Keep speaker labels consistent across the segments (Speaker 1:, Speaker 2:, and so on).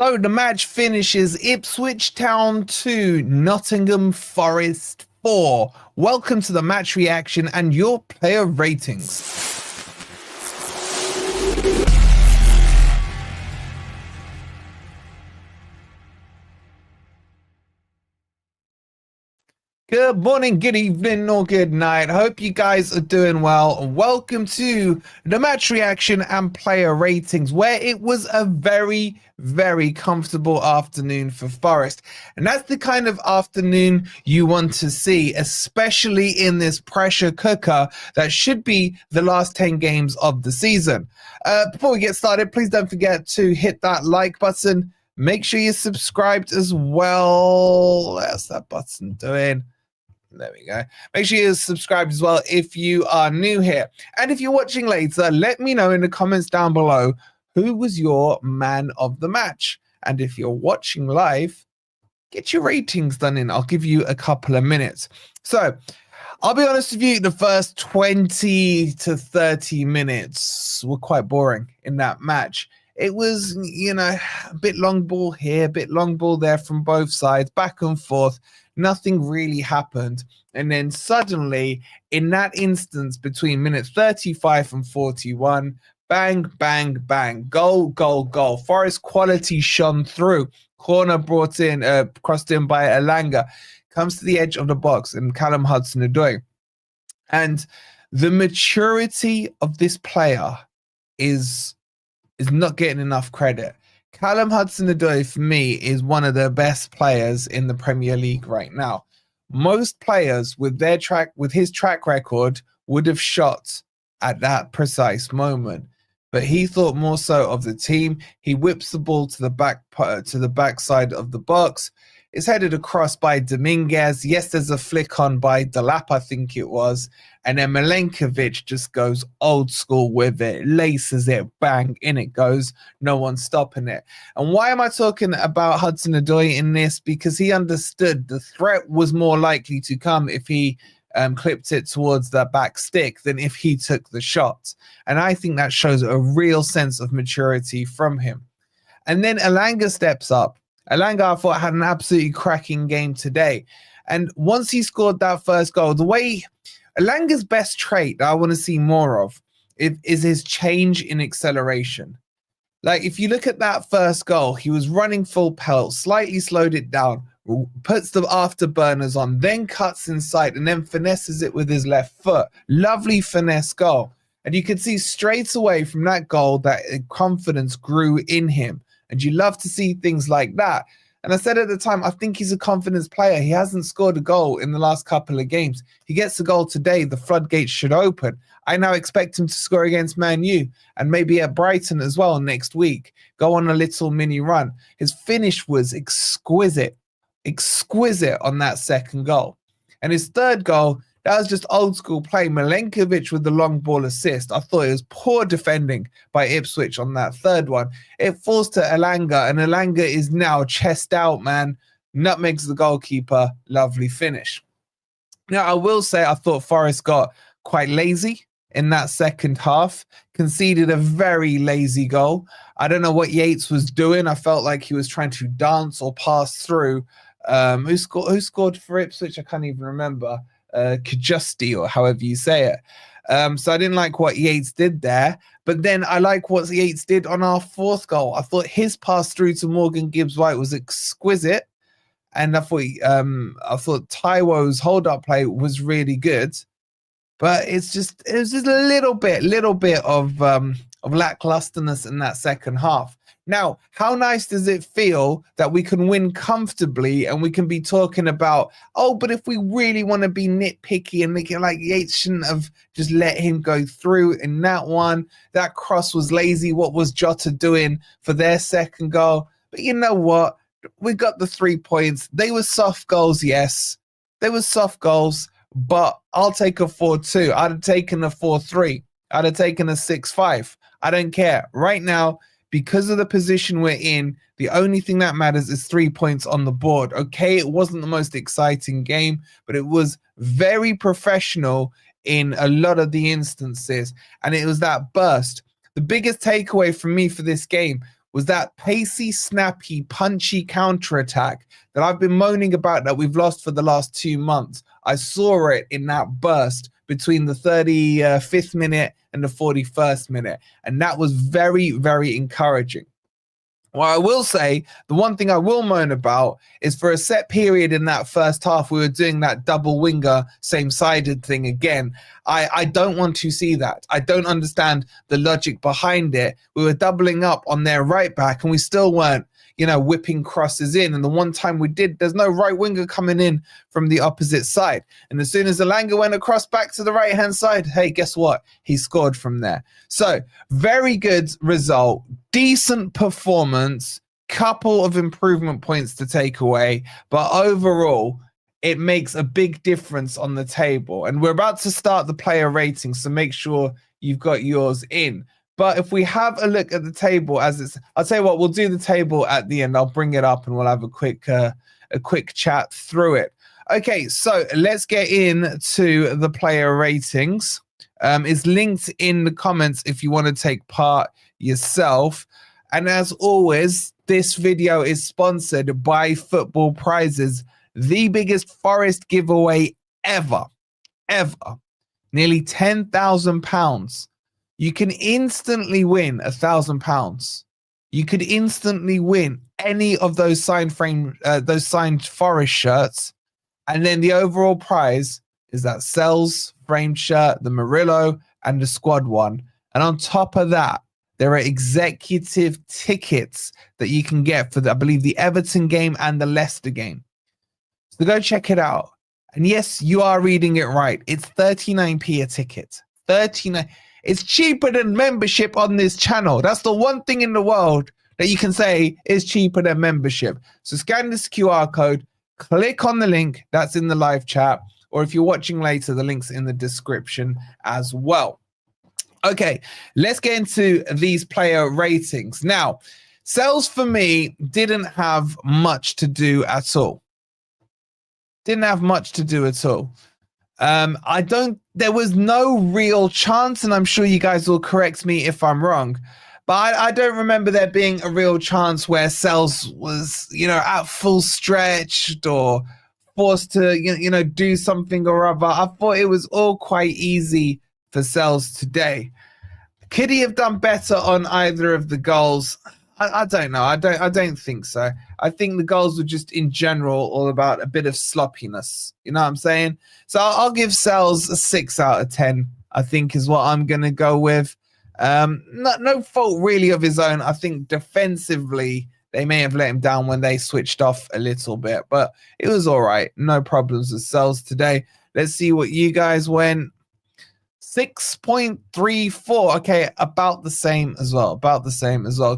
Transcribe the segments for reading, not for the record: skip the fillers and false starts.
Speaker 1: So the match finishes Ipswich Town 2, Nottingham Forest 4. Welcome to the match reaction and your player ratings. Good morning, good evening, or good night. Hope you guys are doing well. And welcome to the match reaction and player ratings, where it was a very, very comfortable afternoon for Forest. And that's the kind of afternoon you want to see, especially in this pressure cooker that should be the last 10 games of the season. Before we get started, please don't forget to hit that like button. Make sure you're subscribed as well. What's that button doing? There we go. Make sure you're subscribed as well if you are new here. And if you're watching later, let me know in the comments down below who was your man of the match. And if you're watching live, get your ratings done in. I'll give you a couple of minutes. So I'll be honest with you, the first 20 to 30 minutes were quite boring in that match. It was, a bit long ball here, a bit long ball there from both sides, back and forth. Nothing really happened. And then suddenly, in that instance, between minutes 35 and 41, bang, bang, bang, goal, goal, goal. Forest quality shone through. Corner brought in, crossed in by Elanga. Comes to the edge of the box, and Callum Hudson-Odoi. And the maturity of this player is not getting enough credit. Callum Hudson-Odoi, for me, is one of the best players in the Premier League right now. Most players with his track record would have shot at that precise moment, but he thought more so of the team. He whips the ball to the backside of the box. It's headed across by Dominguez. Yes, there's a flick on by Delap, I think it was. And then Milenkovic just goes old school with it, laces it, bang, in it goes. No one's stopping it. And why am I talking about Hudson-Odoi in this? Because he understood the threat was more likely to come if he clipped it towards the back stick than if he took the shot. And I think that shows a real sense of maturity from him. And then Elanga steps up. Elanga, I thought, had an absolutely cracking game today. And once he scored that first goal, the way Elanga's best trait that I want to see more of is his change in acceleration. Like, if you look at that first goal, he was running full pelt, slightly slowed it down, puts the afterburners on, then cuts inside, and then finesses it with his left foot. Lovely finesse goal. And you can see straight away from that goal that confidence grew in him. And you love to see things like that. And I said at the time, I think he's a confidence player. He hasn't scored a goal in the last couple of games. He gets a goal today, the floodgates should open. I now expect him to score against Man U and maybe at Brighton as well next week. Go on a little mini run. His finish was exquisite on that second goal. And his third goal, that was just old school play. Milenkovic with the long ball assist. I thought it was poor defending by Ipswich on that third one. It falls to Elanga, and Elanga is now chest out, man. Nutmegs the goalkeeper. Lovely finish. Now, I will say I thought Forest got quite lazy in that second half. Conceded a very lazy goal. I don't know what Yates was doing. I felt like he was trying to dance or pass through. Who scored for Ipswich? I can't even remember. Kajusti, or however you say it. So I didn't like what Yates did there, but then I like what Yates did on our fourth goal. I thought his pass through to Morgan Gibbs-White was exquisite, and I thought Taiwo's hold-up play was really good, but it was just a little bit of lacklusterness in that second half. Now, how nice does it feel that we can win comfortably and we can be talking about, oh, but if we really want to be nitpicky and make it like Yates shouldn't have just let him go through in that one. That cross was lazy. What was Jota doing for their second goal? But you know what? We got the 3 points. They were soft goals, yes. They were soft goals, but I'll take a 4-2. I'd have taken a 4-3. I'd have taken a 6-5. I don't care. Right now, because of the position we're in, the only thing that matters is 3 points on the board. Okay, it wasn't the most exciting game, but it was very professional in a lot of the instances. And it was that burst. The biggest takeaway from me for this game was that pacey, snappy, punchy counterattack that I've been moaning about that we've lost for the last 2 months. I saw it in that burst between the 35th minute and the 41st minute. And that was very, very encouraging. Well, I will say, the one thing I will moan about is for a set period in that first half, we were doing that double winger, same-sided thing again. I don't want to see that. I don't understand the logic behind it. We were doubling up on their right back and we still weren't, whipping crosses in. And the one time we did, there's no right winger coming in from the opposite side. And as soon as Elanga went across back to the right-hand side, hey, guess what? He scored from there. So very good result, decent performance, couple of improvement points to take away. But overall, it makes a big difference on the table. And we're about to start the player ratings, so make sure you've got yours in. But if we have a look at the table as it's, I'll tell you what, we'll do the table at the end. I'll bring it up and we'll have a quick chat through it. Okay, so let's get into the player ratings. It's linked in the comments if you want to take part yourself. And as always, this video is sponsored by Football Prizes, the biggest Forest giveaway ever. Nearly £10,000. You can instantly win £1,000. You could instantly win any of those signed Forest shirts, and then the overall prize is that Sells framed shirt, the Murillo, and the squad one. And on top of that, there are executive tickets that you can get for, I believe, the Everton game and the Leicester game. So go check it out. And yes, you are reading it right. It's 39p a ticket. 39. It's cheaper than membership on this channel. That's the one thing in the world that you can say is cheaper than membership. So scan this QR code, click on the link that's in the live chat, or if you're watching later, the link's in the description as well. Okay, let's get into these player ratings. Now, Sells for me didn't have much to do at all. Didn't have much to do at all. There was no real chance, and I'm sure you guys will correct me if I'm wrong, but I don't remember there being a real chance where Sells was, at full stretched or forced to, do something or other. I thought it was all quite easy for Sells today. Could he have done better on either of the goals? I don't know. I don't think so. I think the goals were just in general all about a bit of sloppiness. You know what I'm saying? So I'll give Sells a 6 out of 10, I think is what I'm going to go with. No fault really of his own. I think defensively, they may have let him down when they switched off a little bit, but it was all right. No problems with Sells today. Let's see what you guys went. 6.34. Okay, about the same as well.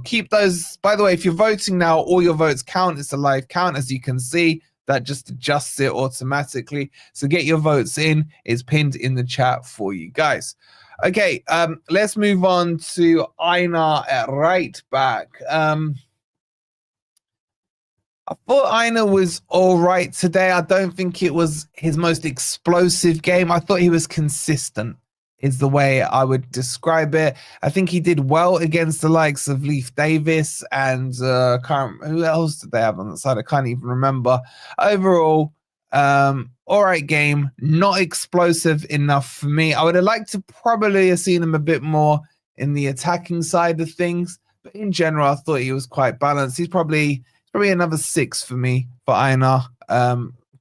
Speaker 1: Keep those. By the way, if you're voting now, all your votes count. It's a live count, as you can see. That just adjusts it automatically. So get your votes in. It's pinned in the chat for you guys. Okay, let's move on to Einar at right back. I thought Einar was all right today. I don't think it was his most explosive game. I thought he was consistent, is the way I would describe it. I think he did well against the likes of Leif Davis and who else did they have on the side? I can't even remember. Overall, all right game, not explosive enough for me. I would have liked to probably have seen him a bit more in the attacking side of things, but in general, I thought he was quite balanced. He's probably another 6 for me for Einar.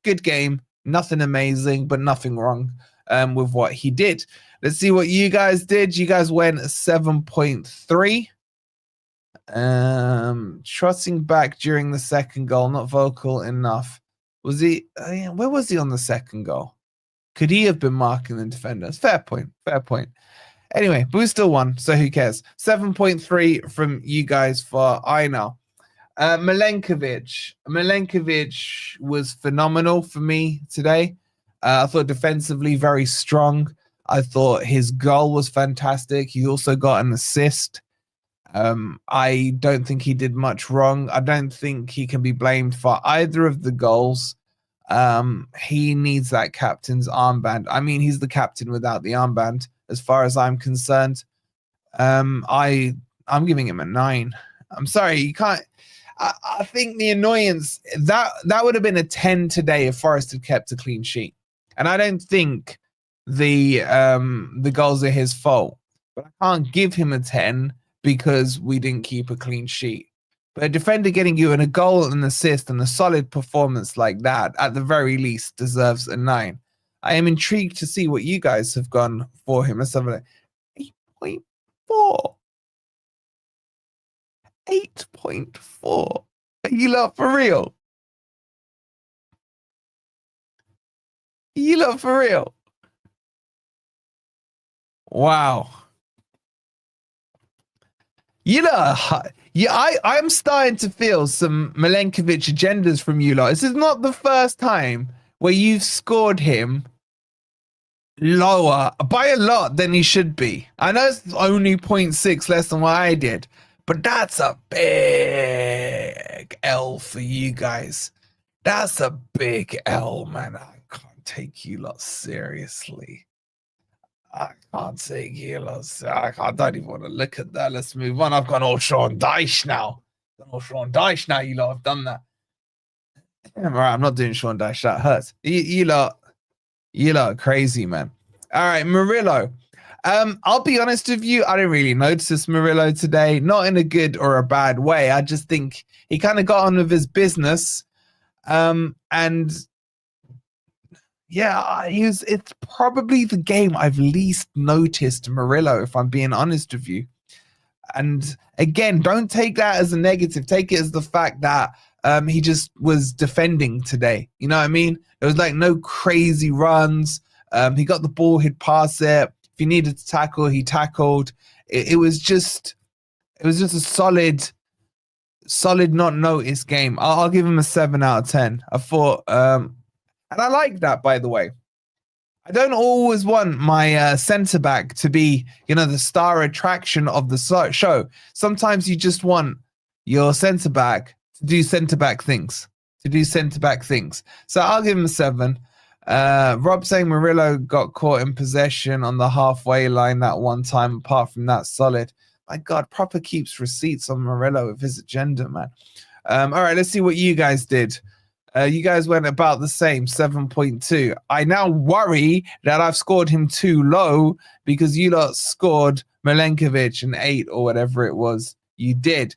Speaker 1: Good game, nothing amazing, but nothing wrong with what he did. Let's see what you guys did. You guys went 7.3. Trotting back during the second goal, not vocal enough. Was he? Where was he on the second goal? Could he have been marking the defenders? Fair point. Anyway, but we still won, so who cares? 7.3 from you guys for Einar. Milenkovic was phenomenal for me today. I thought defensively very strong. I thought his goal was fantastic. He also got an assist. I don't think he did much wrong. I don't think he can be blamed for either of the goals. He needs that captain's armband. I mean, he's the captain without the armband, as far as I'm concerned. I'm giving him a 9. I'm sorry, you can't. I think the annoyance that would have been a 10 today if Forest had kept a clean sheet, and I don't think the goals are his fault. But I can't give him a 10 because we didn't keep a clean sheet. But a defender getting you an a goal, an assist, and a solid performance like that, at the very least, deserves a 9. I am intrigued to see what you guys have gone for him. Let's have a look. 8.4. 8.4. Are you lot for real? You lot for real? Wow. You know, yeah, I'm starting to feel some Milenkovic agendas from you lot. This is not the first time where you've scored him lower by a lot than he should be. I know it's only 0.6 less than what I did, but that's a big L for you guys. That's a big L, man. I can't take you lot seriously. I can't take you lot. I don't even want to look at that. Let's move on. I've gone all Sean Dyche now. You lot have done that. All right, I'm not doing Sean Dyche. That hurts. You lot are crazy, man. All right, Murillo. I'll be honest with you. I didn't really notice Murillo today. Not in a good or a bad way. I just think he kind of got on with his business. And yeah, it's probably the game I've least noticed Murillo, if I'm being honest with you. And again, don't take that as a negative. Take it as the fact that he just was defending today. You know what I mean? There was like no crazy runs. He got the ball, he'd pass it. If he needed to tackle, he tackled. It was just a solid not noticed game. I'll give him a 7 out of 10. I thought, and I like that, by the way. I don't always want my centre back to be, the star attraction of the show. Sometimes you just want your centre back to do centre back things. So I'll give him a 7. Rob saying Murillo got caught in possession on the halfway line that one time. Apart from that, solid. My God, proper keeps receipts on Murillo with his agenda, man. All right, let's see what you guys did. You guys went about the same, 7.2. I now worry that I've scored him too low because you lot scored Milenkovic an 8 or whatever it was you did.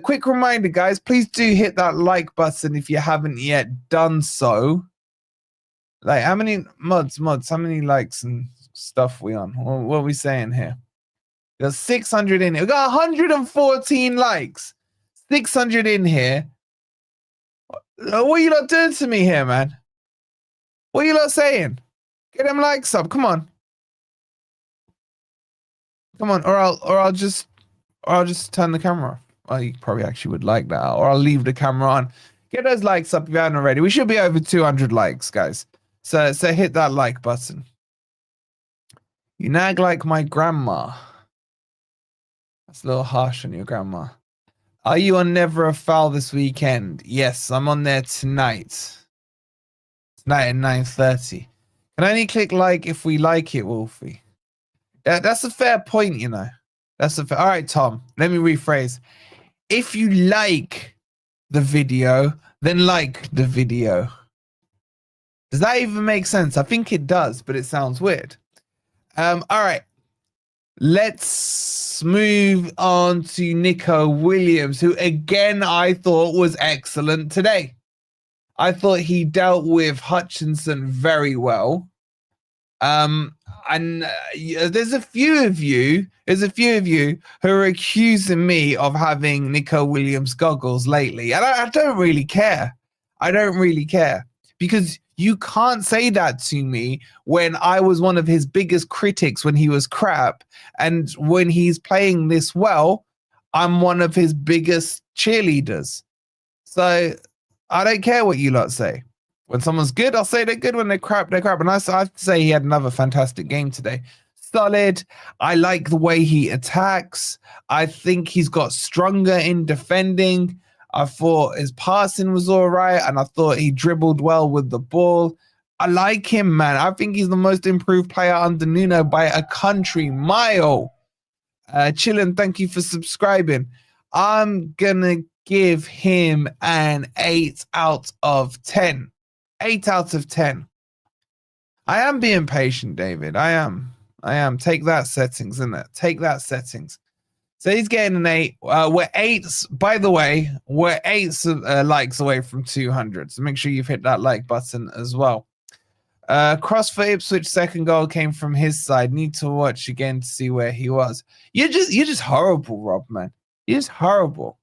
Speaker 1: Quick reminder, guys, please do hit that like button if you haven't yet done so. Like, how many mods, how many likes and stuff we on? What are we saying here? We got 600 in here. We got 114 likes. 600 in here. What are you lot doing to me here, man? What are you lot saying? Get them likes up. Come on. Or I'll just turn the camera off. Well, you probably actually would like that. Or I'll leave the camera on. Get those likes up if you haven't already. We should be over 200 likes, guys. So hit that like button. You nag like my grandma. That's a little harsh on your grandma. Are you on Never a Foul this weekend? Yes, I'm on there tonight. Tonight at 9:30. Can I only click like if we like it, Wolfie? That's a fair point, That's a fair. All right, Tom. Let me rephrase. If you like the video, then like the video. Does that even make sense? I think it does, but it sounds weird. All right. Let's move on to Nico Williams, who again I thought was excellent today. I thought he dealt with Hutchinson very well. And there's a few of you who are accusing me of having Nico Williams goggles lately. And I don't really care. Because you can't say that to me when I was one of his biggest critics when he was crap. And when he's playing this well, I'm one of his biggest cheerleaders. So I don't care what you lot say. When someone's good, I'll say they're good. When they're crap, they're crap. And I have to say he had another fantastic game today. Solid. I like the way he attacks. I think he's got stronger in defending. I thought his passing was all right, and I thought he dribbled well with the ball. I like him, man. I think he's the most improved player under Nuno by a country mile. Chillin, thank you for subscribing. I'm gonna give him an 8 out of 10. 8 out of 10. I am being patient, David. I am. Take that settings, isn't it? Take that settings. So he's getting an 8. We're 8s. By the way, we're 8 likes away from 200. So make sure you've hit that like button as well. Cross for Ipswich, second goal came from his side. Need to watch again to see where he was. You're just horrible, Rob, man. You're just horrible.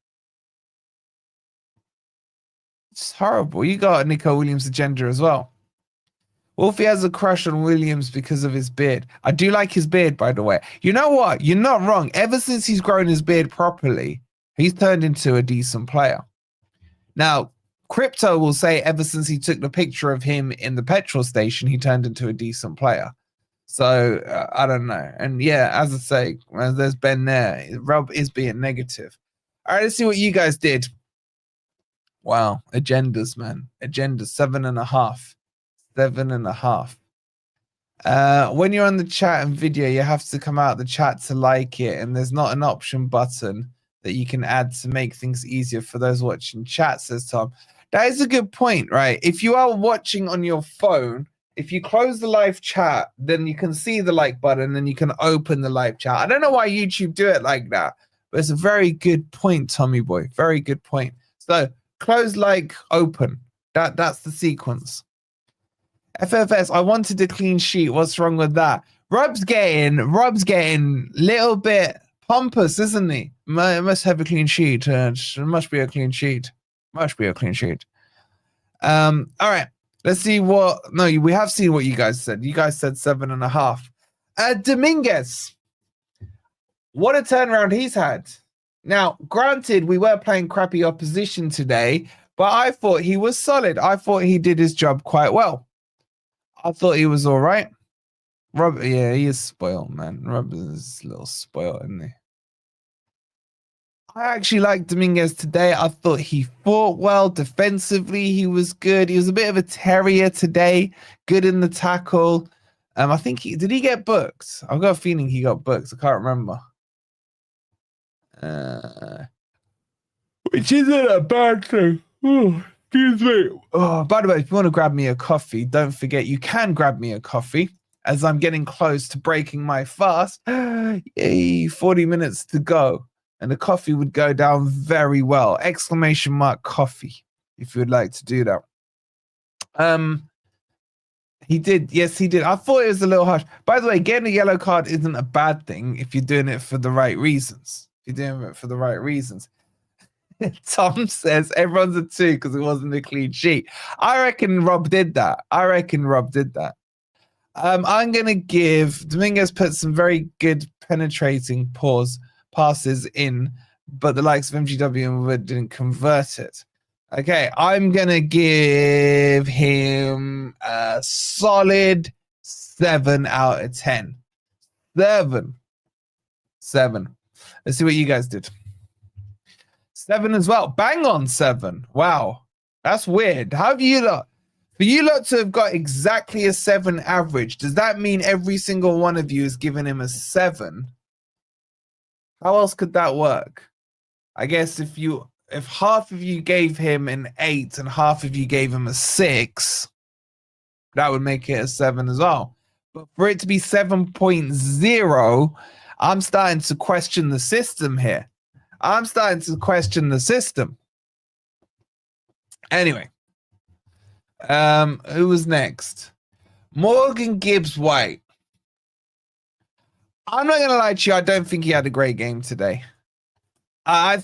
Speaker 1: It's horrible. You got Nico Williams' agenda as well. Wolfie has a crush on Williams because of his beard. I do like his beard, by the way. You know what? You're not wrong. Ever since he's grown his beard properly, he's turned into a decent player. Now, Crypto will say ever since he took the picture of him in the petrol station, he turned into a decent player. So, I don't know. And yeah, as I say, there's Ben there. Rob is being negative. All right, let's see what you guys did. Wow, agendas, man. Agendas, 7.5. 7.5. When you're on the chat and video, you have to come out the chat to like it, and there's not an option button that you can add to make things easier for those watching chat, says Tom. That is a good point, right? If you are watching on your phone, if you close the live chat, then you can see the like button and you can open the live chat. I don't know why YouTube do it like that, but it's a very good point, Tommy boy. Very good point. So close, like, open. That's the sequence. FFS, I wanted a clean sheet. What's wrong with that? Rob's getting a little bit pompous, isn't he? Must have a clean sheet. It must be a clean sheet. Must be a clean sheet. All right. Let's see what. No, we have seen what you guys said. You guys said 7.5. Dominguez. What a turnaround he's had. Now, granted, we were playing crappy opposition today, but I thought he was solid. I thought he did his job quite well. I thought he was all right. Rob, yeah, he is spoiled, man. Rob is a little spoiled, isn't he? I actually liked Dominguez today. I thought he fought well defensively. He was good. He was a bit of a terrier today. Good in the tackle. I think did he get booked? I've got a feeling he got booked. I can't remember. Which isn't a bad thing. Oh, excuse me. Oh, by the way, if you want to grab me a coffee, don't forget you can grab me a coffee as I'm getting close to breaking my fast. Yay, 40 minutes to go. And the coffee would go down very well. ! Coffee, if you would like to do that. He did. Yes, he did. I thought it was a little harsh. By the way, getting a yellow card isn't a bad thing if you're doing it for the right reasons. If you're doing it for the right reasons. Tom says everyone's a 2 because it wasn't a clean sheet. I reckon Rob did that. I'm going to give Dominguez put some very good penetrating passes in, but the likes of MGW didn't convert it. Okay, I'm going to give him a solid 7 out of 10. 7. Let's see what you guys did. 7 as well. Bang on 7. Wow. That's weird. How have you lot? For you lot to have got exactly a 7 average, does that mean every single one of you is giving him a 7? How else could that work? I guess if half of you gave him an 8 and half of you gave him a 6, that would make it a 7 as well. But for it to be 7.0, I'm starting to question the system here. Anyway, who was next? Morgan Gibbs White. I'm not going to lie to you. I don't think he had a great game today. I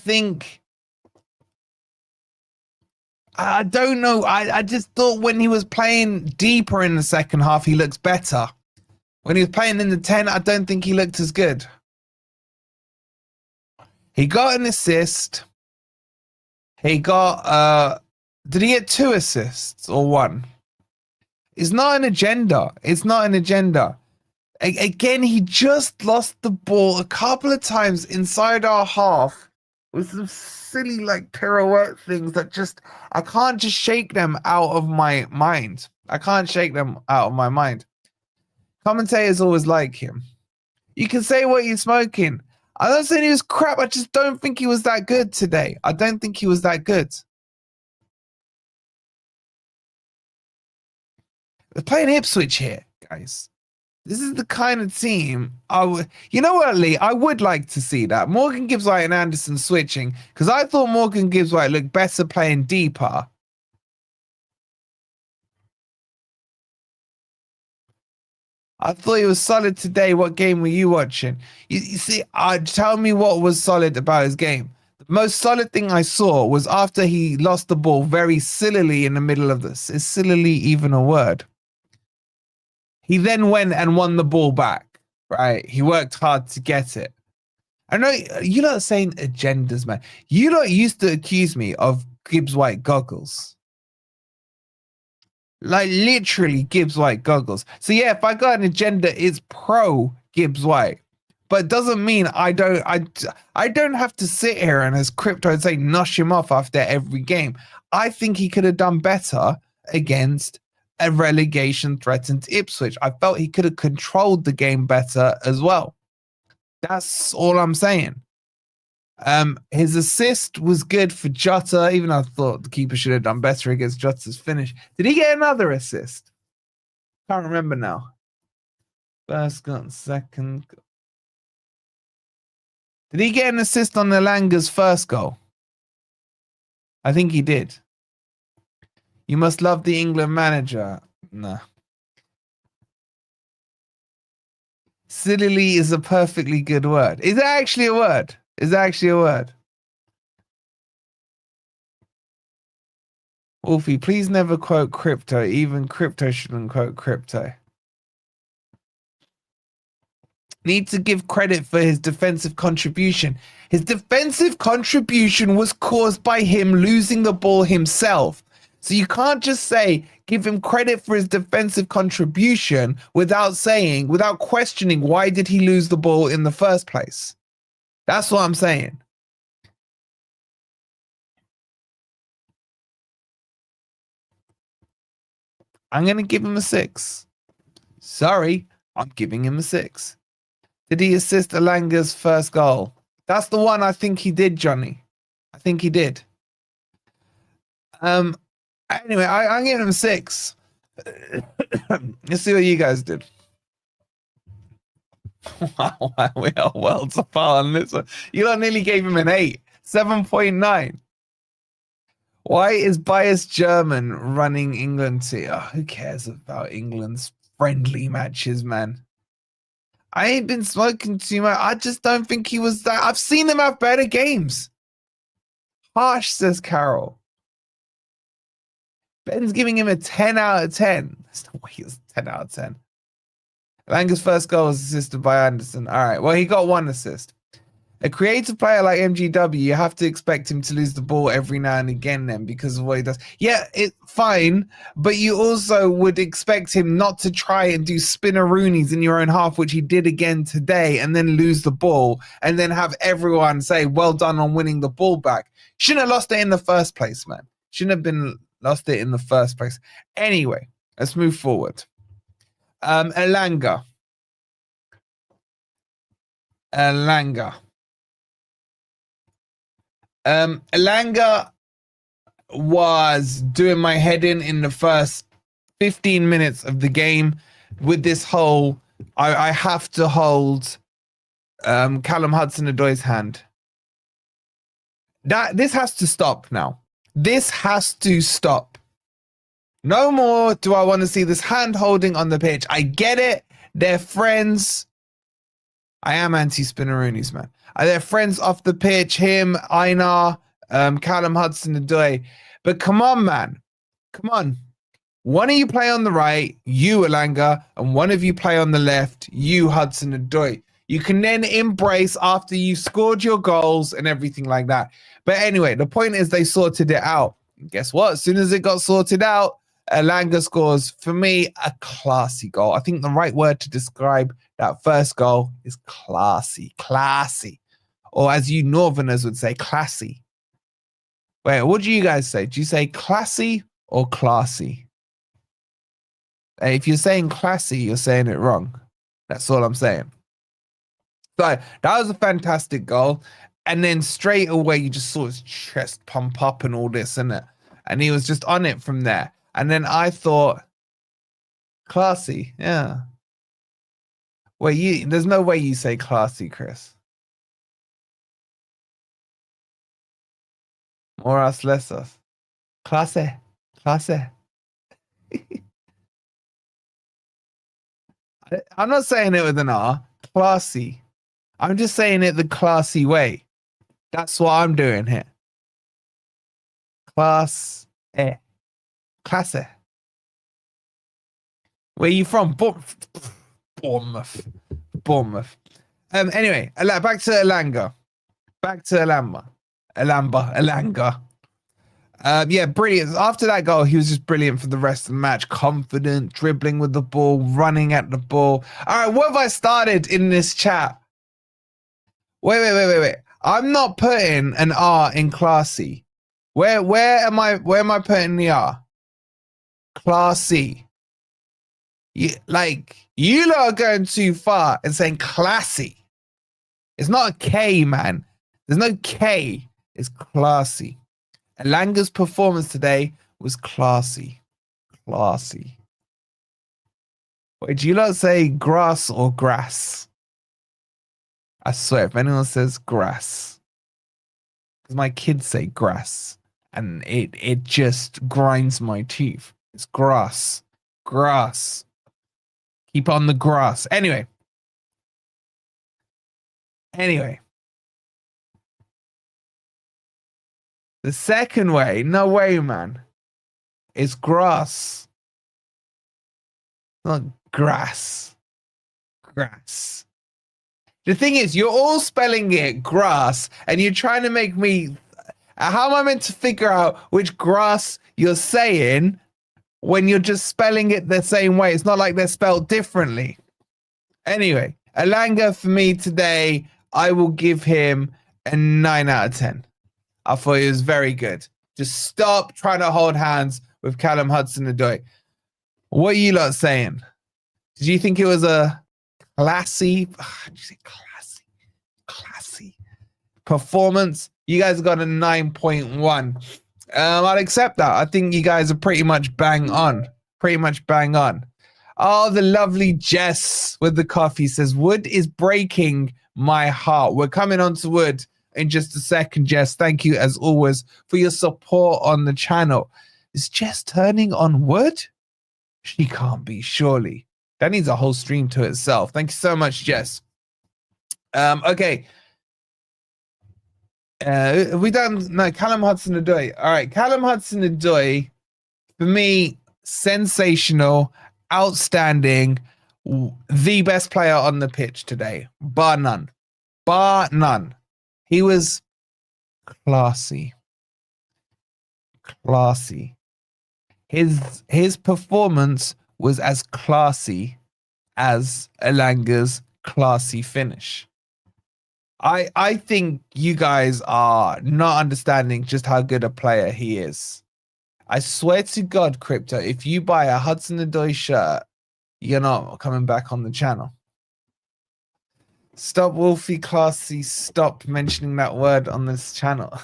Speaker 1: don't know. I just thought when he was playing deeper in the second half, he looks better. When he was playing in the 10, I don't think he looked as good. He got an assist. He got, did he get 2 assists or 1? It's not an agenda. Again, he just lost the ball a couple of times inside our half with some silly like pirouette things that I can't just shake them out of my mind. Commentators always like him. You can say what you're smoking. I'm not saying he was crap. I just don't think he was that good today. I don't think he was that good. We're playing Ipswich here, guys. This is the kind of team I would. You know what, Lee? I would like to see that Morgan Gibbs-White and Anderson switching, because I thought Morgan Gibbs-White looked better playing deeper. I thought he was solid today. What game were you watching? You see, tell me what was solid about his game. The most solid thing I saw was after he lost the ball very sillily in the middle of this. Is sillily even a word? He then went and won the ball back, right? He worked hard to get it. I know you're not saying agendas, man. You lot used to accuse me of Gibbs-White goggles. Like literally Gibbs-White goggles. So yeah, if I got an agenda, it's pro Gibbs-White. But it doesn't mean I don't have to sit here and as crypto and say nosh him off after every game. I think he could have done better against a relegation threatened Ipswich. I felt he could have controlled the game better as well. That's all I'm saying. His assist was good for Jota, even though I thought the keeper should have done better against Jota's finish. Did he get another assist? Can't remember now. First goal, second. Did he get an assist on Elanga's first goal? I think he did. You must love the England manager. No. Sillily is a perfectly good word. Is that actually a word? Is that actually a word? Wolfie, please never quote crypto. Even crypto shouldn't quote crypto. Need to give credit for his defensive contribution. His defensive contribution was caused by him losing the ball himself. So you can't just say, give him credit for his defensive contribution without questioning, why did he lose the ball in the first place? That's what I'm saying. I'm going to give him a 6. Sorry, I'm giving him a 6. Did he assist Elanga's first goal? That's the one I think he did, Johnny. I think he did. Anyway, I'm giving him a 6. Let's see what you guys did. Wow, we are worlds apart on this one. You lot nearly gave him an 8. 7.9. Why is biased German running England to? Oh, who cares about England's friendly matches, man? I ain't been smoking too much. I just don't think he was that. I've seen him have better games. Harsh, says Carol. Ben's giving him a 10 out of 10. There's no way he was 10 out of 10. Langer's first goal was assisted by Anderson. All right, well, he got 1 assist. A creative player like MGW, you have to expect him to lose the ball every now and again then because of what he does. Yeah, it's fine, but you also would expect him not to try and do spinneroonies in your own half, which he did again today, and then lose the ball, and then have everyone say, well done on winning the ball back. Shouldn't have lost it in the first place, man. Shouldn't have lost it in the first place. Anyway, let's move forward. Elanga. Elanga was doing my head in the first 15 minutes of the game with this whole I have to hold Callum Hudson-Odoi's hand. This has to stop now. This has to stop. No more do I want to see this hand holding on the pitch. I get it. They're friends. I am anti-spinneroonies, man. They're friends off the pitch. Him, Einar, Callum Hudson-Odoi. But come on, man. Come on. One of you play on the right, you, Elanga, and one of you play on the left, you, Hudson-Odoi. You can then embrace after you scored your goals and everything like that. But anyway, the point is they sorted it out. And guess what? As soon as it got sorted out, Elanga scores, for me, a classy goal. I think the right word to describe that first goal is classy. Classy. Or as you Northerners would say, classy. Wait, what do you guys say? Do you say classy or classy? If you're saying classy, you're saying it wrong. That's all I'm saying. So that was a fantastic goal. And then straight away, you just saw his chest pump up and all this, and he was just on it from there. And then I thought, classy, yeah. Wait, there's no way you say classy, Chris. More us, less us. Classy, classy. I'm not saying it with an R. Classy. I'm just saying it the classy way. That's what I'm doing here. Class eh. Classy. Where are you from? Bournemouth. Bournemouth. Anyway, back to Elanga. Back to Elanga. Yeah, brilliant. After that goal, he was just brilliant for the rest of the match. Confident, dribbling with the ball, running at the ball. All right, what have I started in this chat? Wait. I'm not putting an R in classy. Where am I putting the R? Classy. You lot are going too far and saying classy. It's not a K, man. There's no K. It's classy. Elanga's performance today was classy. Classy. Wait, do you lot say grass or grass? I swear, if anyone says grass, because my kids say grass, and it just grinds my teeth. It's grass. Grass. Keep on the grass. Anyway. The second way, no way, man. It's grass. Not grass. Grass. The thing is, you're all spelling it grass, and you're trying to make me... How am I meant to figure out which grass you're saying when you're just spelling it the same way? It's not like they're spelled differently. Anyway, Elanga for me today, I will give him a 9 out of 10. I thought he was very good. Just stop trying to hold hands with Callum Hudson-Odoi. What are you lot saying? Did you think it was a classy performance? You guys got a 9.1. I'll accept that. I think you guys are pretty much bang on. Oh, the lovely Jess with the coffee says, Wood is breaking my heart. We're coming on to Wood in just a second, Jess. Thank you, as always, for your support on the channel. Is Jess turning on Wood? She can't be, surely. That needs a whole stream to itself. Thank you so much, Jess. Okay. We done? No, Callum Hudson-Odoi. All right, Callum Hudson-Odoi, for me, sensational, outstanding, the best player on the pitch today, bar none. He was classy. His performance was as classy as Elanga's classy finish. I think you guys are not understanding just how good a player he is. I swear to God, Crypto, if you buy a Hudson-Odoi shirt, you're not coming back on the channel. Stop, Wolfie classy. Stop mentioning that word on this channel.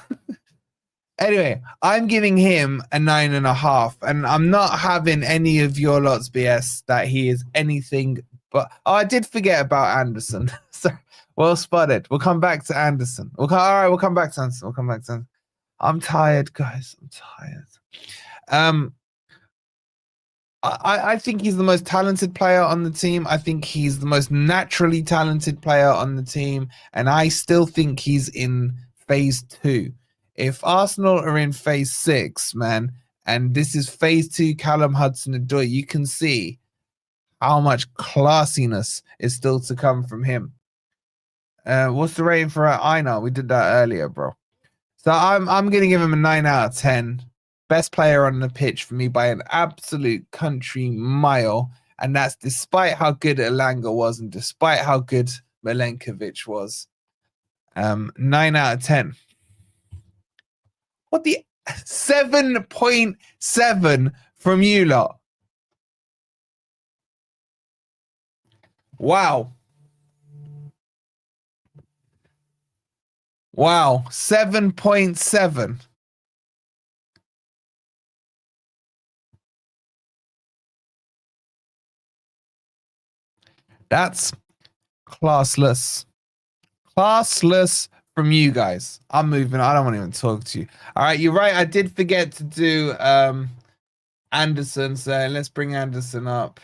Speaker 1: Anyway, I'm giving him a 9.5, and I'm not having any of your lot's BS that he is anything but... Oh, I did forget about Anderson. Sorry. Well spotted. We'll come back to Anderson. All right, we'll come back to Anderson. I'm tired, guys. I'm tired. I think he's the most talented player on the team. I think he's the most naturally talented player on the team. And I still think he's in phase 2. If Arsenal are in phase 6, man, and this is phase 2 Callum Hudson-Odoi, you can see how much classiness is still to come from him. What's the rating for Einar? We did that earlier, bro. So I'm going to give him a 9 out of 10. Best player on the pitch for me by an absolute country mile. And that's despite how good Elanga was and despite how good Milenkovic was. 9 out of 10. What the 7.7 from you lot? Wow. Wow, 7.7. That's classless. Classless from you guys. I'm moving. I don't want to even talk to you. All right, you're right. I did forget to do Anderson. So let's bring Anderson up.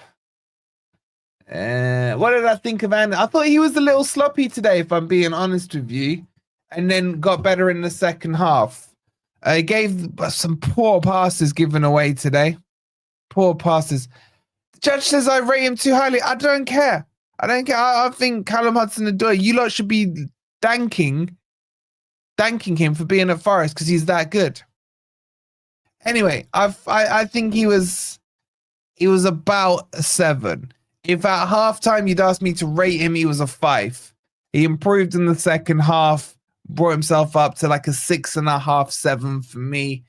Speaker 1: What did I think of Anderson? I thought he was a little sloppy today, if I'm being honest with you, and then got better in the second half. He gave some poor passes given away today. Poor passes. The judge says I rate him too highly. I don't care. I don't care. I think Callum Hudson-Odoi, you lot should be thanking him for being at Forest because he's that good. Anyway, I think he was about a 7. If at halftime you'd asked me to rate him, he was a 5. He improved in the second half, brought himself up to like a 6.5, 7 for me.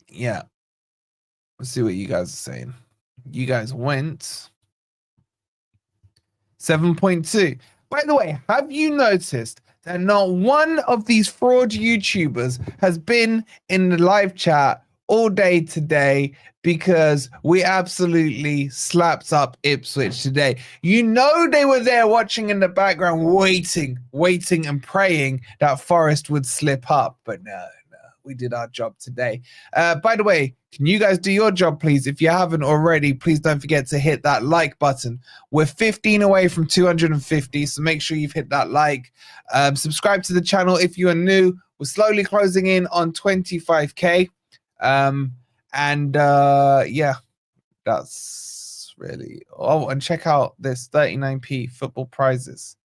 Speaker 1: Yeah. Let's see what you guys are saying. You guys went 7.2. By the way, have you noticed that not one of these fraud YouTubers has been in the live chat all day today because we absolutely slapped up Ipswich today? You know they were there watching in the background, waiting and praying that Forest would slip up, but no, we did our job today. By the way, can you guys do your job, please? If you haven't already, please don't forget to hit that like button. We're 15 away from 250, so make sure you've hit that like. Subscribe to the channel if you are new. We're slowly closing in on 25k. Yeah, that's really... Oh, and check out this 39p football prizes.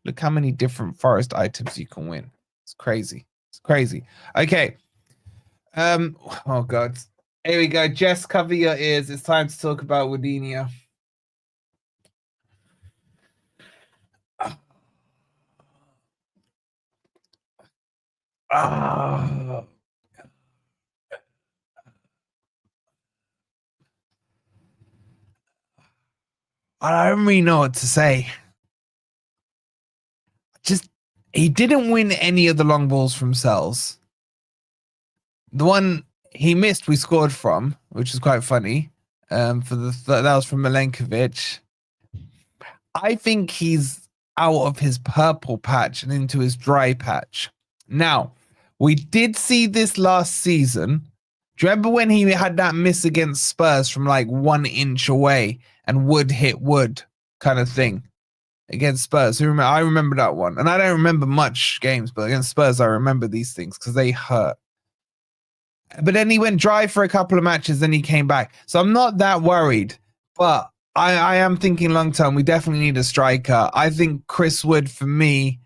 Speaker 1: Look how many different Forest items you can win. It's crazy. It's crazy. Okay. Oh god. Here we go. Jess, cover your ears. It's time to talk about Wadinia. I don't really know what to say. Just, he didn't win any of the long balls from cells. The one he missed, we scored from, which is quite funny. That was from Milenkovic. I think he's out of his purple patch and into his dry patch. Now, we did see this last season. Do you remember when he had that miss against Spurs from like 1 inch away and wood hit wood kind of thing against Spurs? I remember that one. And I don't remember much games, but against Spurs, I remember these things because they hurt. But then he went dry for a couple of matches, then he came back. So I'm not that worried, but I am thinking long term, we definitely need a striker. I think Chris Wood, for me,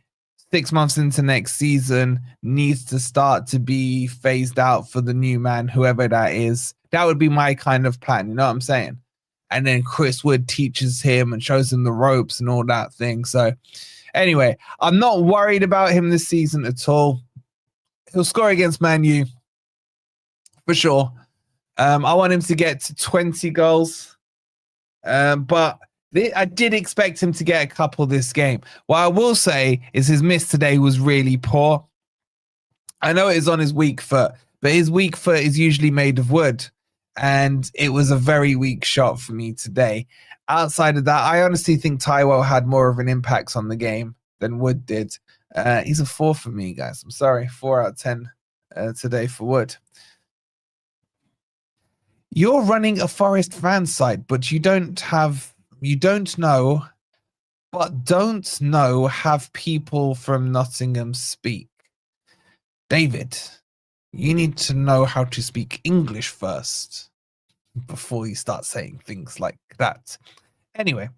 Speaker 1: 6 months into next season, needs to start to be phased out for the new man, whoever that is. That would be my kind of plan, you know what I'm saying? And then Chris Wood teaches him and shows him the ropes and all that thing. So anyway, I'm not worried about him this season at all. He'll score against Man U. For sure. I want him to get to 20 goals. But I did expect him to get a couple this game. What I will say is his miss today was really poor. I know it is on his weak foot, but his weak foot is usually made of wood. And it was a very weak shot for me today. Outside of that, I honestly think Taiwo had more of an impact on the game than Wood did. He's a 4 for me, guys. I'm sorry. 4 out of 10 today for Wood. You're running a Forest fan site, but you don't know have people from Nottingham speak. David, you need to know how to speak English first before you start saying things like that. Anyway,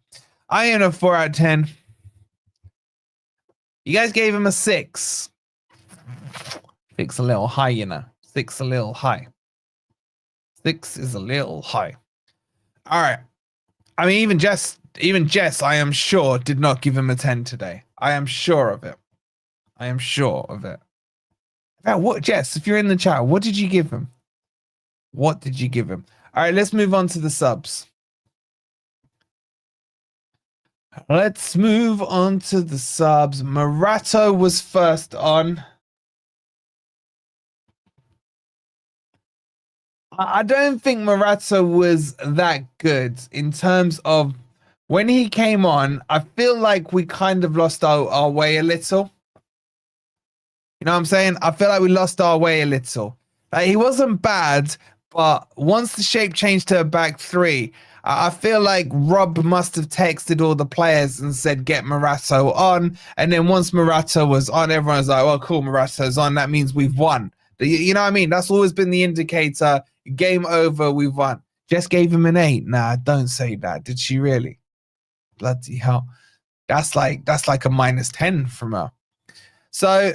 Speaker 1: I am a 4 out of 10. You guys gave him a 6. 6 a little high, you know. 6 a little high. 6 is a little high. All right. I mean, even Jess, I am sure, did not give him a 10 today. I am sure of it. Now, what, Jess, if you're in the chat, what did you give him? All right, let's move on to the subs. Let's move on to the subs. Marato was first on. I don't think Marato was that good in terms of when he came on. I feel like we kind of lost our way a little. You know what I'm saying? I feel like we lost our way a little. Like, he wasn't bad, but once the shape changed to a back three, I feel like Rob must have texted all the players and said, get Marato on. And then once Marato was on, everyone was like, well, cool, Marato's on. That means we've won. You know what I mean? That's always been the indicator. Game over, we've won. Jess gave him an 8. Nah, don't say that. Did she really? Bloody hell. That's like a -10 from her. So,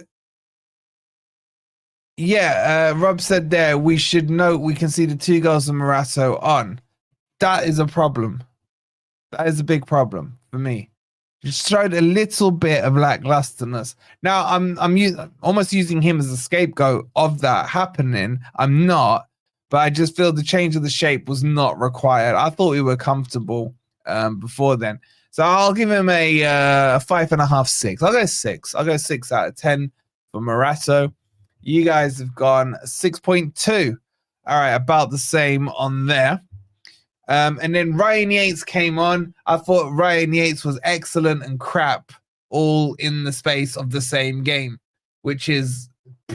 Speaker 1: yeah, Rob said there, we should note we can see the 2 goals of Marato on. That is a problem. That is a big problem for me. Just showed a little bit of lacklusterness. Now, I'm almost using him as a scapegoat of that happening. I'm not, but I just feel the change of the shape was not required. I thought we were comfortable before then. So I'll give him a 5.5, 6. I'll go 6. I'll go 6 out of 10 for Marato. You guys have gone 6.2. All right, about the same on there. And then Ryan Yates came on. I thought Ryan Yates was excellent and crap all in the space of the same game, which is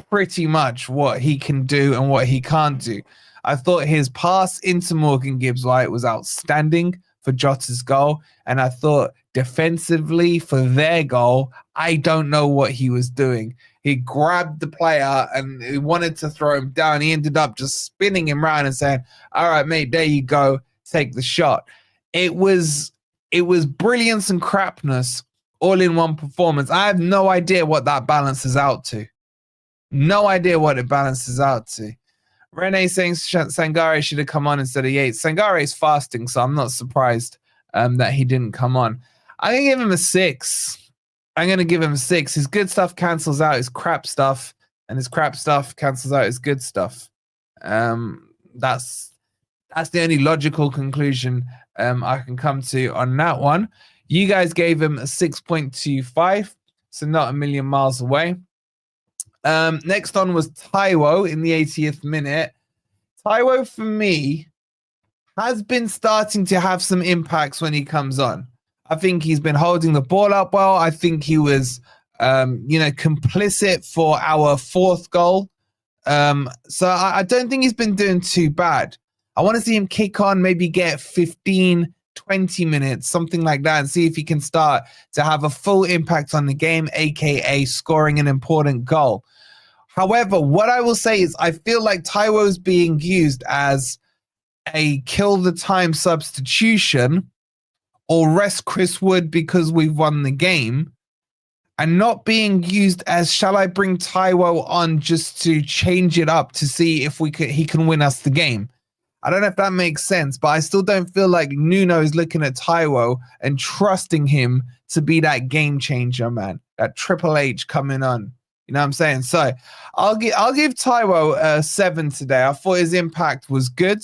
Speaker 1: pretty much what he can do and what he can't do. I thought his pass into Morgan Gibbs-White was outstanding for Jota's goal. And I thought defensively for their goal, I don't know what he was doing. He grabbed the player and he wanted to throw him down. He ended up just spinning him around and saying, all right, mate, there you go. Take the shot. It was brilliance and crapness all in one performance. I have no idea what that balances out to. No idea what it balances out to. Rene saying Sangare should have come on instead of Yates. Sangare is fasting, so I'm not surprised that he didn't come on. I'm going to give him a 6. I'm going to give him a 6. His good stuff cancels out his crap stuff, and his crap stuff cancels out his good stuff. That's the only logical conclusion I can come to on that one. You guys gave him a 6.25, so not a million miles away. Next on was Taiwo in the 80th minute. Taiwo, for me, has been starting to have some impacts when he comes on. I think he's been holding the ball up well. I think he was, complicit for our 4th goal. So I don't think he's been doing too bad. I want to see him kick on, maybe get 15, 20 minutes, something like that, and see if he can start to have a full impact on the game, aka scoring an important goal. However, what I will say is I feel like Taiwo's being used as a kill the time substitution or rest Chris Wood because we've won the game, and not being used as, shall I bring Taiwo on just to change it up to see if he can win us the game. I don't know if that makes sense, but I still don't feel like Nuno is looking at Taiwo and trusting him to be that game changer, man. That Triple H coming on. You know what I'm saying? So I'll give Taiwo a 7 today. I thought his impact was good.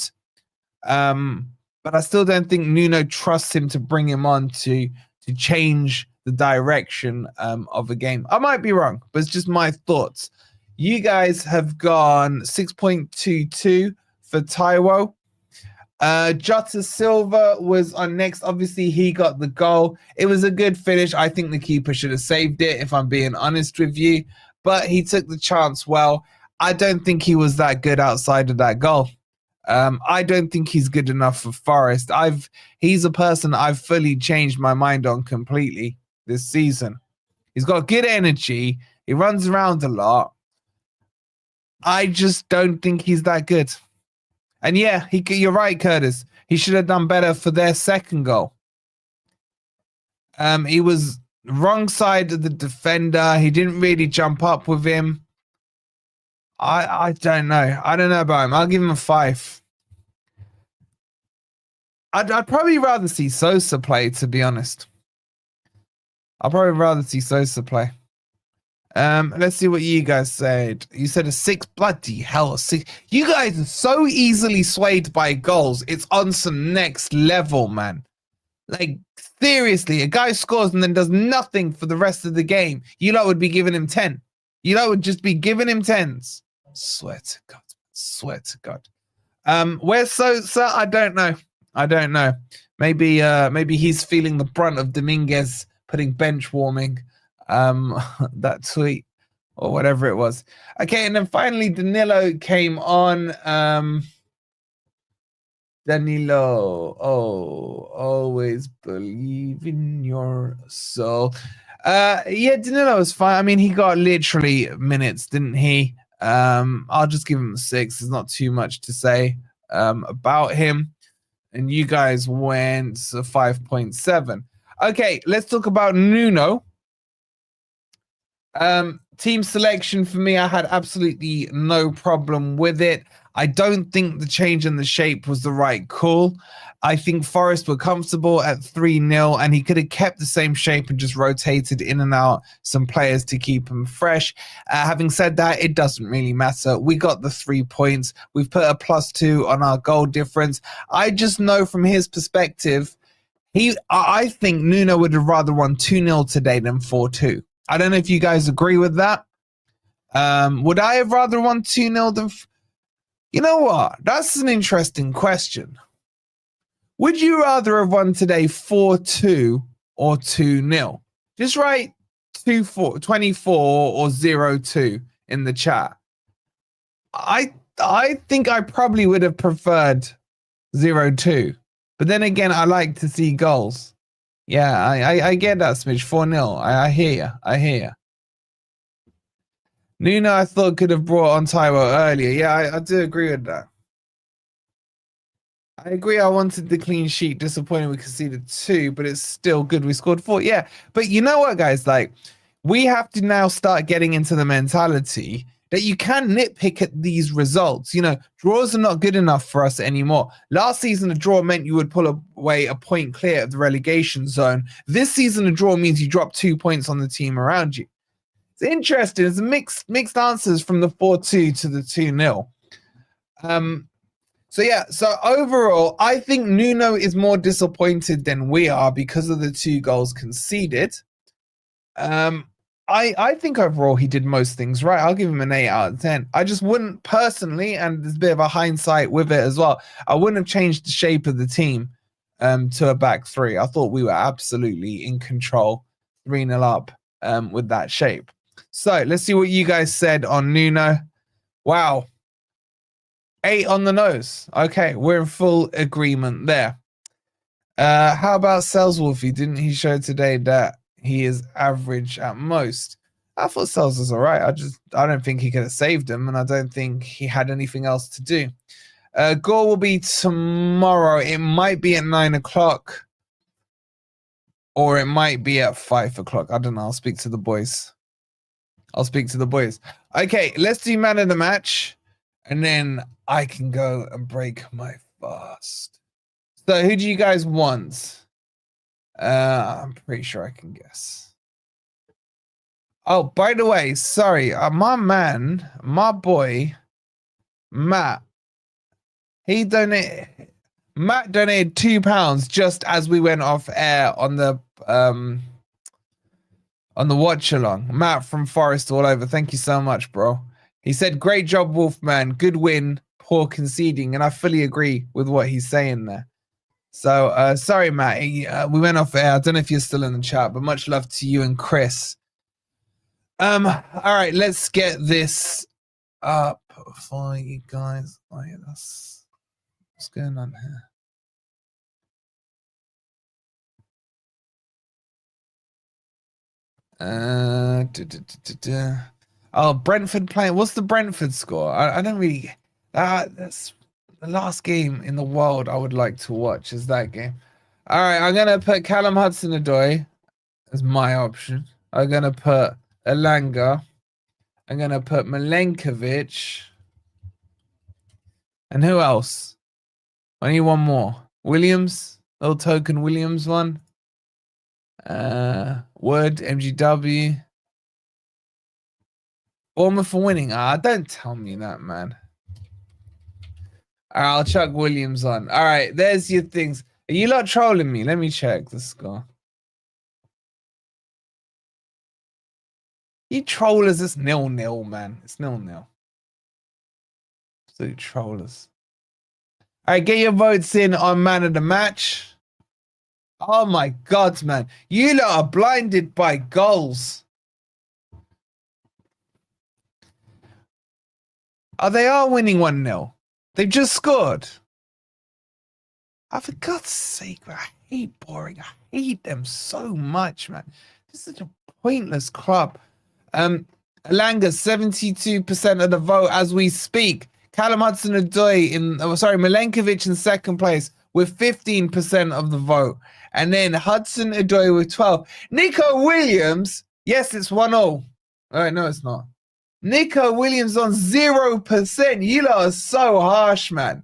Speaker 1: But I still don't think Nuno trusts him to bring him on to change the direction of a game. I might be wrong, but it's just my thoughts. You guys have gone 6.22 for Taiwo. Jota Silva was on next. Obviously, he got the goal. It was a good finish. I think the keeper should have saved it, if I'm being honest with you. But he took the chance well. I don't think he was that good outside of that goal. I don't think he's good enough for Forest. He's a person I've fully changed my mind on completely this season. He's got good energy. He runs around a lot. I just don't think he's that good. And yeah, you're right, Curtis. He should have done better for their 2nd goal. He was wrong side of the defender. He didn't really jump up with him. I don't know. I don't know about him. I'll give him a 5. I'd probably rather see Sosa play, to be honest. I'd probably rather see Sosa play. Let's see what you guys said. You said a 6. Bloody hell, a 6. You guys are so easily swayed by goals. It's on some next level, man. Like, seriously, a guy scores and then does nothing for the rest of the game. You lot would be giving him 10. You lot would just be giving him 10s. Swear to God. Swear to God. Where's Sosa? I don't know. I don't know. Maybe he's feeling the brunt of Dominguez putting bench warming. That tweet or whatever it was. Okay, and then finally Danilo came on. Danilo, always believe in your soul. Yeah, Danilo was fine. I mean, he got literally minutes, didn't he? I'll just give him a 6. There's not too much to say about him. And you guys went 5.7. Okay, let's talk about Nuno. Team selection for me, I had absolutely no problem with it. I don't think the change in the shape was the right call. I think Forest were comfortable at 3-0, and he could have kept the same shape and just rotated in and out some players to keep him fresh. Having said that, it doesn't really matter. We got the 3 points. We've put a +2 on our goal difference. I just know from his perspective, I think Nuno would have rather won 2-0 today than 4-2. I don't know if you guys agree with that. Would I have rather won 2-0 than... You know what? That's an interesting question. Would you rather have won today 4-2 or 2-0? Just write 24 or 0-2 in the chat. I think I probably would have preferred 0-2. But then again, I like to see goals. Yeah, I get that, Smidge. 4-0. I hear you. I hear you. Nuno, I thought, could have brought on Taiwo earlier. Yeah, I do agree with that. I agree. I wanted the clean sheet. Disappointing we conceded 2, but it's still good we scored 4. Yeah, but you know what, guys? Like, we have to now start getting into the mentality that you can nitpick at these results. You know, draws are not good enough for us anymore. Last season, a draw meant you would pull away a point clear of the relegation zone. This season, a draw means you drop 2 points on the team around you. It's interesting. It's mixed answers from the 4-2 to the 2-0. So overall, I think Nuno is more disappointed than we are because of the 2 goals conceded. I think overall he did most things right. I'll give him an 8 out of 10. I just wouldn't personally, and there's a bit of a hindsight with it as well, I wouldn't have changed the shape of the team to a back 3. I thought we were absolutely in control, 3-0 up with that shape. So let's see what you guys said on Nuno. Wow. 8 on the nose. Okay, we're in full agreement there. How about Sells Wolfie? Didn't he show today that he is average at most? I thought Sells was all right. I don't think he could have saved him, and I don't think he had anything else to do. Gore will be tomorrow. It might be at 9 o'clock, or it might be at 5 o'clock. I don't know. I'll speak to the boys. Okay, let's do man of the match, and then I can go and break my fast. So who do you guys want? I'm pretty sure I can guess. Oh, by the way, sorry, my boy, Matt, Matt donated £2 just as we went off air on the watch along. Matt from Forest all over. Thank you so much, bro. He said, great job, Wolfman. Good win, poor conceding. And I fully agree with what he's saying there. So, sorry, Matt. We went off air. I don't know if you're still in the chat, but much love to you and Chris. All right, let's get this up for you guys. Oh, yeah, what's going on here? Oh, Brentford playing. What's the Brentford score? I don't really. That's the last game in the world I would like to watch. Is that game? All right, I'm gonna put Callum Hudson-Odoi as my option. I'm gonna put Elanga. I'm gonna put Milenkovic. And who else? I need one more. Williams, little token Williams one. Wood, MGW. Bournemouth for winning. Don't tell me that, man. All right, I'll chuck Williams on. All right, there's your things. Are you lot trolling me? Let me check the score. You trollers, it's 0-0, man. It's 0-0. Absolute trollers. All right, get your votes in on man of the match. Oh my God, man. You lot are blinded by goals. Oh, they are winning 1-0. They've just scored. Oh, for God's sake, man, I hate boring. I hate them so much, man. This is such a pointless club. Alanga, 72% of the vote as we speak. Callum Hudson-Odoi Milenkovic in second place with 15% of the vote. And then Hudson-Odoi with 12. Nico Williams, yes, it's 1-0. All right, no, it's not. Nico Williams on 0%. You lot are so harsh, man.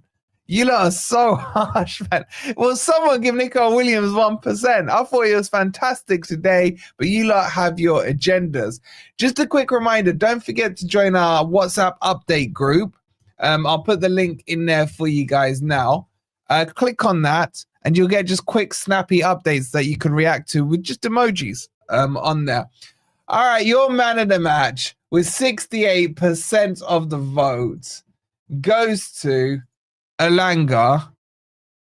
Speaker 1: You lot are so harsh, man. Well, someone give Nico Williams 1%. I thought he was fantastic today, but you lot have your agendas. Just a quick reminder, don't forget to join our WhatsApp update group. I'll put the link in there for you guys now. Click on that, and you'll get just quick, snappy updates that you can react to with just emojis on there. All right, your man of the match with 68% of the vote goes to Alanga.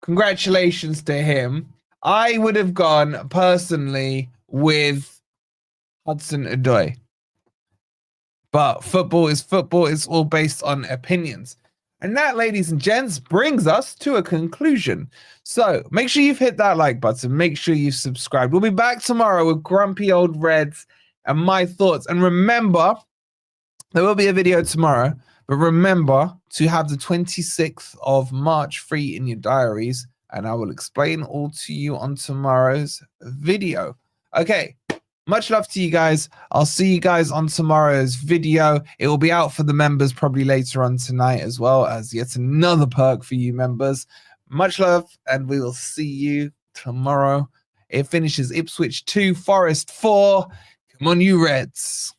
Speaker 1: Congratulations to him. I would have gone personally with Hudson-Odoi. But football is football. It's all based on opinions. And that, ladies and gents, brings us to a conclusion. So make sure you've hit that like button. Make sure you've subscribed. We'll be back tomorrow with Grumpy Old Reds and my thoughts. And remember, there will be a video tomorrow. But remember to have the 26th of March free in your diaries, and I will explain all to you on tomorrow's video. Okay, much love to you guys. I'll see you guys on tomorrow's video. It will be out for the members probably later on tonight, as well as yet another perk for you members. Much love, and we will see you tomorrow. It finishes Ipswich 2, Forest 4. Come on, you Reds.